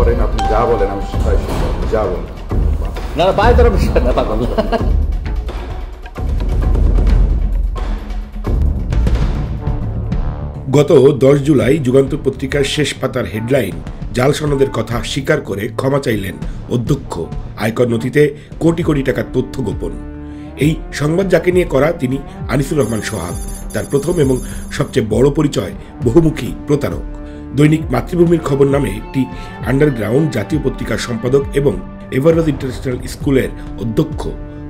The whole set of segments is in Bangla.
করেন, আপনি যা বলেন আমি তাই শুনবো, আপনি যা বলেন। না বাইরে তারা বিষয় না পাগল। গত 10 জুলাই যুগান্তর পত্রিকার শেষ পাতার হেডলাইন, জাল সনদের কথা স্বীকার করে ক্ষমা চাইলেন অধ্যক্ষ, আয়কর নথিতে কোটি কোটি টাকার তথ্য গোপন। এই সংবাদ যাকে নিয়ে করা তিনি আনিসুর রহমান সোহাগ। তার প্রথম এবং সবচেয়ে বড় পরিচয় বহুমুখী প্রতারক। দৈনিক মাতৃভূমির খবর নামে একটি আন্ডারগ্রাউন্ড জাতীয় পত্রিকার সম্পাদক এবং এভারোজ ইন্টারন্যাশনাল স্কুলের অধ্যক্ষ।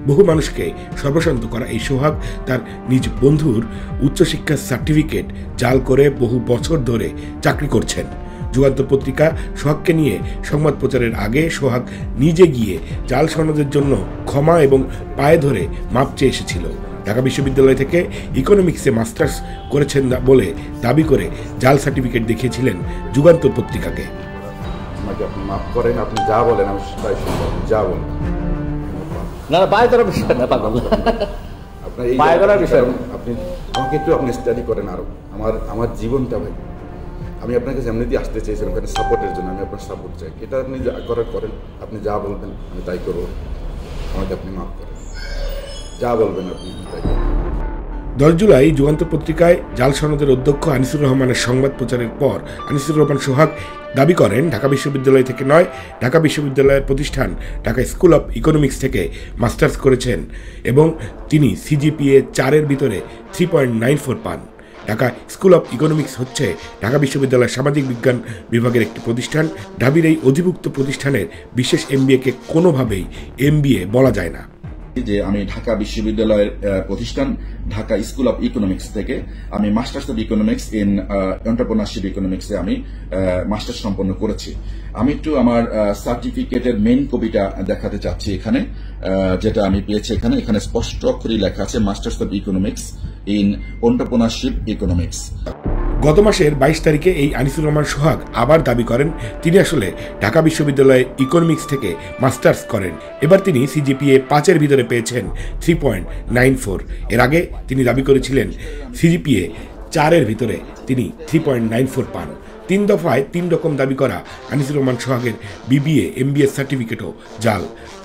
বহু মানুষকে সর্বশান্ত করা এই সোহাগ তার নিজ বন্ধুর উচ্চশিক্ষার সার্টিফিকেট জাল করে বহু বছর ধরে চাকরি করছেন। যুগান্তর পত্রিকা সোহাগকে নিয়ে সংবাদ প্রচারের আগে সোহাগ নিজে গিয়ে জাল সনদের জন্য ক্ষমা এবং পায়ে ধরে মাপ চেয়ে এসেছিল। ঢাকা বিশ্ববিদ্যালয় থেকে ইকোনমিক্সে মাস্টার্স করেছেন বলে দাবি করে জাল সার্টিফিকেট দেখিয়েছিলেন যুগান্তর পত্রিকাকে। আমাকে আপনি মাফ করেন, আপনি যা বলেন আমি তাই শুনবো, আপনি যা বলেন। না বাইরে তারা বিষয় না পাগল। আপনার এই বিষয় আপনি আমাকে একটু আপনি স্টাডি করেন আরো। আমার জীবনটা ভাই, আমি আপনাকে যেমনিতে আসতে চেয়েছিলাম ওখানে সাপোর্টের জন্য, আমি আপনার সাপোর্ট চাই। এটা আপনি যা করেন, আপনি যা বলবেন আমি তাই করবো। আমাকে আপনি মাফ করেন, যা বলবেন আপনি তাই করবেন। 10 জুলাই যুগান্তর পত্রিকায় জাল সনদের অধ্যক্ষ আনিসুর রহমানের সংবাদ প্রচারের পর আনিসুর রহমান সোহাগ দাবি করেন ঢাকা বিশ্ববিদ্যালয় থেকে নয়, ঢাকা বিশ্ববিদ্যালয়ের প্রতিষ্ঠান ঢাকা স্কুল অব ইকোনমিক্স থেকে মাস্টার্স করেছেন এবং তিনি সিজিপিএ 4-এর ভিতরে 3.94 পান। ঢাকা স্কুল অব ইকোনমিক্স হচ্ছে ঢাকা বিশ্ববিদ্যালয়ের সামাজিক বিজ্ঞান বিভাগের একটি প্রতিষ্ঠান। ঢাবির এই অধিভুক্ত প্রতিষ্ঠানের বিশেষ এমবিএকে কোনোভাবেই এমবিএ বলা যায় না। যে আমি ঢাকা বিশ্ববিদ্যালয়ের প্রতিষ্ঠান ঢাকা স্কুল অব ইকোনমিক্স থেকে আমি masters of economics in entrepreneurship ইকোনমিক্সে আমি মাস্টার্স সম্পন্ন করেছি। আমি একটু আমার সার্টিফিকেটের মেইন কপিটা দেখাতে চাচ্ছি এখানে, যেটা আমি পেয়েছি। এখানে স্পষ্ট অক্ষরে লেখা আছে masters of economics in entrepreneurship economics. গত মাসের 22 তারিখে এই আনিসুর রহমান সোহাগ আবার দাবি করেন তিনি আসলে ঢাকা বিশ্ববিদ্যালয়ে ইকোনমিক্স থেকে মাস্টার্স করেন। এবার তিনি সিজিপিএ 5-এর ভিতরে পেয়েছেন 3.94। এর আগে তিনি দাবি করেছিলেন সিজিপিএ 4-এর ভিতরে তিনি 3.94 পান। 3 দফায় 3 রকম দাবি করা আনিসুর রহমান সোহাগের বিবিএ এমবিএ সার্টিফিকেটও জাল।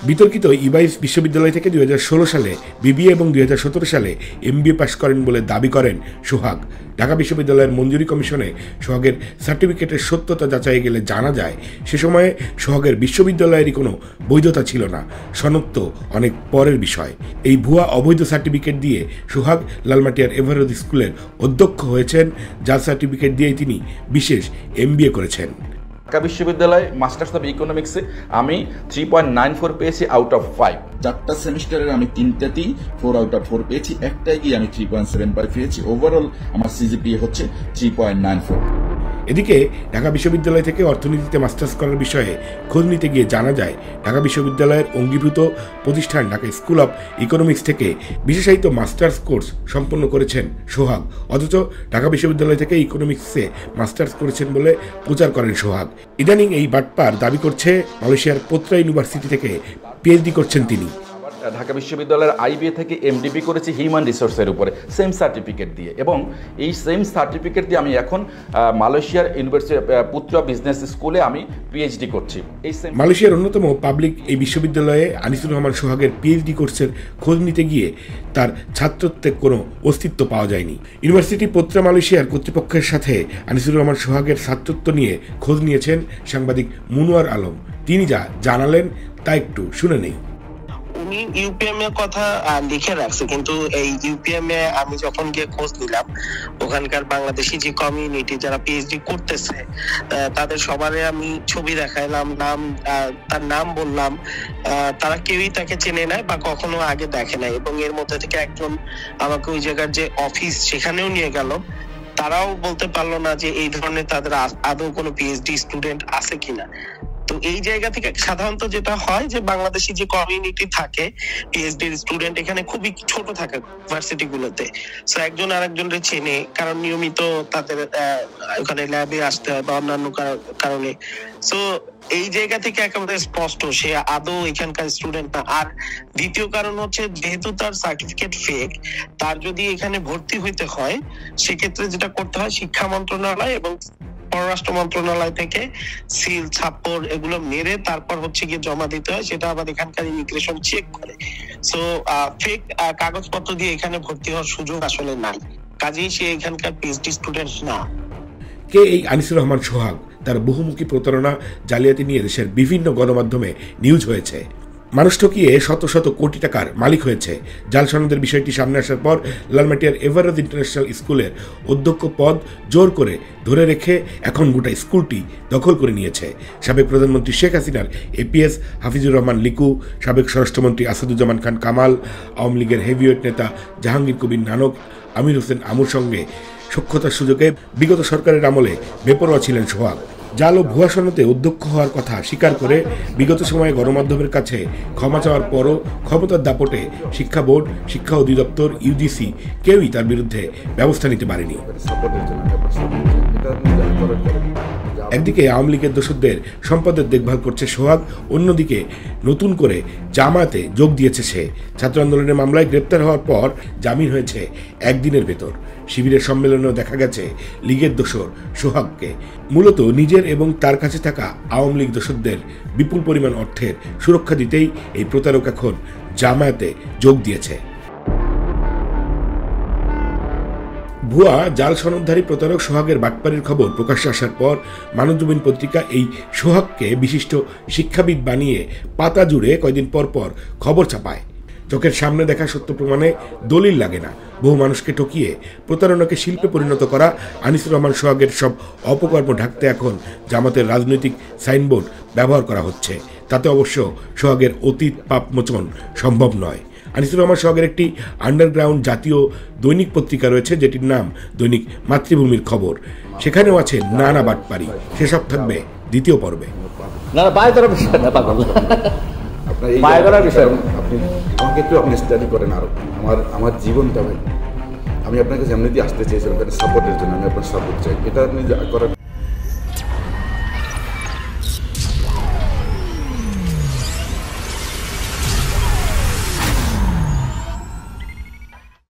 বিতর্কিত ইবাইস বিশ্ববিদ্যালয় থেকে 2016 সালে বিবিএ এবং 2017 সালে এমবিএ পাশ করেন বলে দাবি করেন সোহাগ। ঢাকা বিশ্ববিদ্যালয়ের মঞ্জুরি কমিশনে সোহাগের সার্টিফিকেটের সত্যতা যাচাই গেলে জানা যায় সে সময়ে সোহাগের বিশ্ববিদ্যালয়েরই কোনো বৈধতা ছিল না, সনদ তো অনেক পরের বিষয়। এই ভুয়া অবৈধ সার্টিফিকেট দিয়ে সোহাগ লালমাটিয়ার এভারোজ স্কুলের অধ্যক্ষ হয়েছেন, যার সার্টিফিকেট দিয়েই তিনি বিশেষ এমবিএ করেছেন। ঢাকা বিশ্ববিদ্যালয় মাস্টার্স অফ ইকোনমিক্সে আমি 3.94 পেয়েছি আউট অফ 5। 4টা সেমিস্টারের আমি 3টাতেই 4 আউট অফ 4 পেয়েছি, একটাই গিয়ে আমি 3.75 পেয়েছি। ওভারঅল আমার সিজিপিএ হচ্ছে 3.94। এদিকে ঢাকা বিশ্ববিদ্যালয় থেকে অর্থনীতিতে মাস্টার্স করার বিষয়ে খোঁজ নিতে গিয়ে জানা যায় ঢাকা বিশ্ববিদ্যালয়ের অঙ্গীভূত প্রতিষ্ঠান ঢাকা স্কুল অব ইকোনমিক্স থেকে বিশেষায়িত মাস্টার্স কোর্স সম্পন্ন করেছেন সোহাগ, অথচ ঢাকা বিশ্ববিদ্যালয় থেকে ইকোনমিক্সে মাস্টার্স করেছেন বলে প্রচার করেন সোহাগ। ইদানিং এই বাটপার দাবি করছে মালয়েশিয়ার পোত্রা ইউনিভার্সিটি থেকে পিএইচডি করছেন তিনি। ঢাকা বিশ্ববিদ্যালয়ের আইবিএ থেকে এমডিপি করেছি হিউম্যান রিসোর্সের উপরে সেম সার্টিফিকেট দিয়ে, এবং এই সেম সার্টিফিকেট দিয়ে আমি এখন মালয়েশিয়ার ইউনিভার্সিটি পুত্রা বিজনেস স্কুলে আমি পিএইচডি করছি। এই সেম মালয়েশিয়ার অন্যতম পাবলিক এই বিশ্ববিদ্যালয়ে আনিসুর রহমান সোহাগের পিএইচডি কোর্সের খোঁজ নিতে গিয়ে তার ছাত্রত্বের কোনো অস্তিত্ব পাওয়া যায়নি। ইউনিভার্সিটি পোত্রা মালয়েশিয়ার কর্তৃপক্ষের সাথে আনিসুর রহমান সোহাগের ছাত্রত্ব নিয়ে খোঁজ নিয়েছেন সাংবাদিক মুনোয়ার আলম। তিনি যা জানালেন তা একটু শুনে নেই। উনি ইউপিএম এর কথা লিখে রাখছে, কিন্তু এই ইউপিএম এ আমি যখন গিয়ে খোঁজ নিলাম ওখানকার বাংলাদেশি যে কমিউনিটি যারা পিএইচডি করতেছে তাদের সবারই আমি ছবি দেখাইলাম, তার নাম বললাম, তারা কেউই তাকে চেনে নাই বা কখনো আগে দেখে নাই। এবং এর মধ্যে থেকে একজন আমাকে ওই জায়গার যে অফিস সেখানেও নিয়ে গেল, তারাও বলতে পারলো না যে এই ধরনের তাদের আদৌ কোনো পিএইচডি স্টুডেন্ট আছে কিনা। তো এই জায়গা থেকে সাধারণত যেটা হয় যে বাংলাদেশি যে কমিউনিটি থাকে পিএইচডি স্টুডেন্ট এখানে খুবই ছোট থাকে ইউনিভার্সিটি গুলোতে, সো একজন আরেকজনের চেনে, কারণ নিয়মিত তাদের ওখানে ল্যাবে আসতে হয় বা অন্যান্য কারণে। সো এই জায়গা থেকে একেবারে স্পষ্ট সে আদৌ এখানকার স্টুডেন্ট না। আর দ্বিতীয় কারণ হচ্ছে যেহেতু তার সার্টিফিকেট ফেক, তার যদি এখানে ভর্তি হইতে হয় সেক্ষেত্রে যেটা করতে হয় শিক্ষা মন্ত্রণালয় এবং পররাষ্ট্র মন্ত্রণালয় থেকে সিল ছাপ্পর এগুলো মেরে তারপর হচ্ছে গিয়ে জমা দিতে হয়, সেটা আবার এখানকার ইমিগ্রেশন চেক করে। সো ফেক কাগজপত্র দিয়ে এখানে ভর্তি হওয়ার সুযোগ আসলে নাই, কাজেই সে এখানকার পিএইচডি স্টুডেন্ট না। কে এই আনিসুর রহমান সোহাগ? তার বহুমুখী প্রতারণা, জালিয়াতি নিয়ে দেশের বিভিন্ন গণমাধ্যমে নিউজ হয়েছে। মানুষ ঠকিয়ে শত শত কোটি টাকার মালিক হয়েছে। জাল সনদের বিষয়টি সামনে আসার পর লালমাটিয়ার এভারেজ ইন্টারন্যাশনাল স্কুলের অধ্যক্ষ পদ জোর করে ধরে রেখে এখন গোটা স্কুলটি দখল করে নিয়েছে। সাবেক প্রধানমন্ত্রী শেখ হাসিনার এপিএস হাফিজুর রহমান লিকু, সাবেক স্বরাষ্ট্রমন্ত্রী আসাদুজ্জামান খান কামাল, আওয়ামী লীগের হেভিওয়েট নেতা জাহাঙ্গীর কবির নানক, আমির হোসেন আমুর সঙ্গে সখ্যতার সুযোগে বিগত সরকারের আমলে বেপরোয়া ছিলেন সোহাগ। জাল ও ভুয়া সনদে অধ্যক্ষ হওয়ার কথা স্বীকার করে বিগত সময়ে গণমাধ্যমের কাছে ক্ষমা চাওয়ার পরও ক্ষমতার দাপটে শিক্ষা বোর্ড, শিক্ষা অধিদপ্তর, ইউজিসি কেউই তার বিরুদ্ধে ব্যবস্থা নিতে পারেনি। সাপোর্টের জন্য আমি আপনার সাপোর্ট চাই, এটা আপনি যা করার করেন। একদিকে আওয়ামী লীগের দোসরদের সম্পদের দেখভাল করছে সোহাগ, অন্যদিকে নতুন করে জামায়াতে যোগ দিয়েছে সে। ছাত্র আন্দোলনের মামলায় গ্রেপ্তার হওয়ার পর জামিন হয়েছে একদিনের ভেতর। শিবিরের সম্মেলনেও দেখা গেছে লীগের দোসর সোহাগকে। মূলত নিজের এবং তার কাছে থাকা আওয়ামী লীগ দোসরদের বিপুল পরিমাণ অর্থের সুরক্ষা দিতেই এই প্রতারক এখন জামায়াতে যোগ দিয়েছে। ভুয়া জাল সনদধারী প্রতারক সোহাগের বাটপাড়ির খবর প্রকাশ্যে আসার পর মানবজমিন পত্রিকা এই সোহাগকে বিশিষ্ট শিক্ষাবিদ বানিয়ে পাতা জুড়ে কয়দিন পর পর খবর ছাপায়। চোখের সামনে দেখা সত্য প্রমাণে দলিল লাগে না। বহু মানুষকে ঠকিয়ে প্রতারণাকে শিল্পে পরিণত করা আনিসুর রহমান সোহাগের সব অপকর্ম ঢাকতে এখন জামাতের রাজনৈতিক সাইনবোর্ড ব্যবহার করা হচ্ছে। তাতে অবশ্য সোহাগের অতীত পাপ মোচন সম্ভব নয়। আনিসুর রহমান সোহাগের একটি আন্ডারগ্রাউন্ড জাতীয় দৈনিক পত্রিকা রয়েছে, যেটির নাম দৈনিক মাতৃভূমির খবর। সেখানেও আছে নানা বাটপাড়ি। সেসব থাকবে দ্বিতীয় পর্বে। না না, বাই করার বিষয় না, পাগল। আপনার এই বাই করার বিষয় আপনি আমাকে একটু আপনি স্টাডি করেন আরো। আমার জীবনটা ভাই, আমি আপনার কাছে এমনিতেই আসতে চেয়েছিলাম, সাপোর্টের জন্য আমি আপনার সাপোর্ট চাই, এটা আপনি যা করার